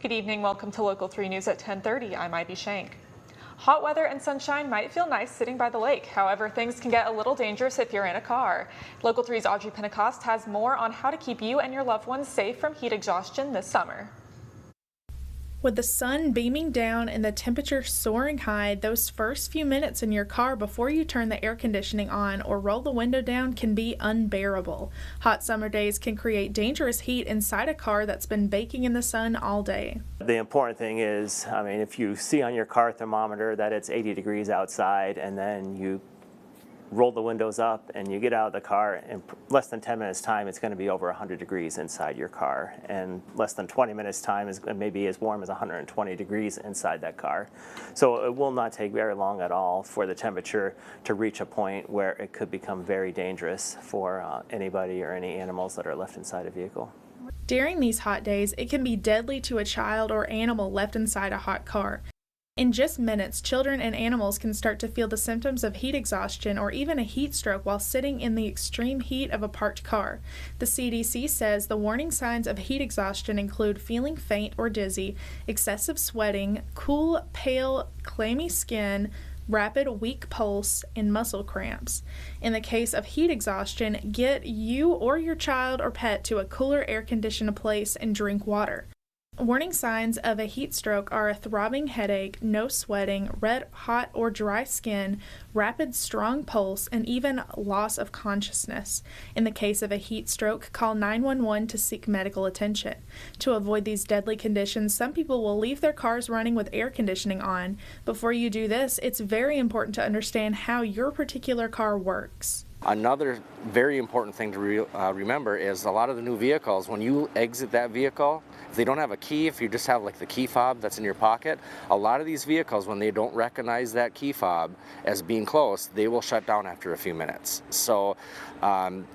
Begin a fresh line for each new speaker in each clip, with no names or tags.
Good evening. Welcome to Local 3 News at 10:30. I'm Ivy Shank. Hot weather and sunshine might feel nice sitting by the lake. However, things can get a little dangerous if you're in a car. Local 3's Audrey Pentecost has more on how to keep you and your loved ones safe from heat exhaustion this summer.
With the sun beaming down and the temperature soaring high, those first few minutes in your car before you turn the air conditioning on or roll the window down can be unbearable. Hot summer days can create dangerous heat inside a car that's been baking in the sun all day.
The important thing is, if you see on your car thermometer that it's 80 degrees outside and then you roll the windows up and you get out of the car, in less than 10 minutes time it's going to be over 100 degrees inside your car, and less than 20 minutes time is maybe as warm as 120 degrees inside that car. So it will not take very long at all for the temperature to reach a point where it could become very dangerous for anybody or any animals that are left inside a vehicle.
During these hot days, it can be deadly to a child or animal left inside a hot car. In just minutes, children and animals can start to feel the symptoms of heat exhaustion or even a heat stroke while sitting in the extreme heat of a parked car. The CDC says the warning signs of heat exhaustion include feeling faint or dizzy, excessive sweating, cool, pale, clammy skin, rapid, weak pulse, and muscle cramps. In the case of heat exhaustion, get you or your child or pet to a cooler air-conditioned place and drink water. Warning signs of a heat stroke are a throbbing headache, no sweating, red, hot, or dry skin, rapid, strong pulse, and even loss of consciousness. In the case of a heat stroke, call 911 to seek medical attention. To avoid these deadly conditions, some people will leave their cars running with air conditioning on. Before you do this, it's very important to understand how your particular car works.
Another very important thing to remember is a lot of the new vehicles, when you exit that vehicle, if they don't have a key, if you just have like the key fob that's in your pocket, a lot of these vehicles, when they don't recognize that key fob as being closed, they will shut down after a few minutes. So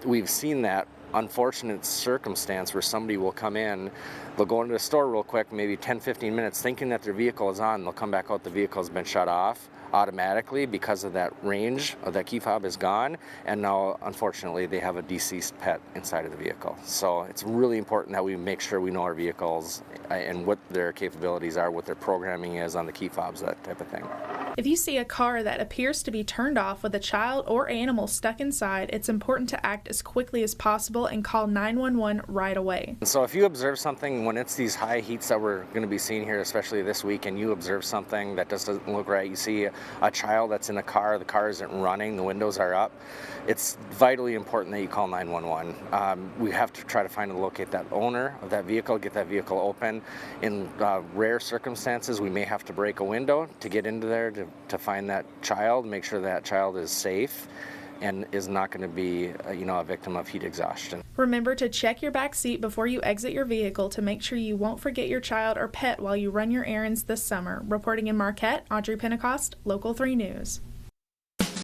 we've seen that unfortunate circumstance where somebody will come in, they'll go into the store real quick, maybe 10-15 minutes, thinking that their vehicle is on, they'll come back out, the vehicle's been shut off automatically because of that range of that key fob is gone, and now unfortunately they have a deceased pet inside of the vehicle. So it's really important that we make sure we know our vehicles and what their capabilities are, what their programming is on the key fobs, that type of thing.
If you see a car that appears to be turned off with a child or animal stuck inside, it's important to act as quickly as possible and call 911 right away.
So if you observe something when it's these high heats that we're going to be seeing here, especially this week, and you observe something that just doesn't look right, you see a child that's in a car, the car isn't running, the windows are up, it's vitally important that you call 911. We have to try to find and locate that owner of that vehicle, get that vehicle open. In rare circumstances, we may have to break a window to get into there to find that child, make sure that child is safe and is not going to be a victim of heat exhaustion.
Remember to check your back seat before you exit your vehicle to make sure you won't forget your child or pet while you run your errands this summer. Reporting in Marquette, Audrey Pentecost, Local 3 News.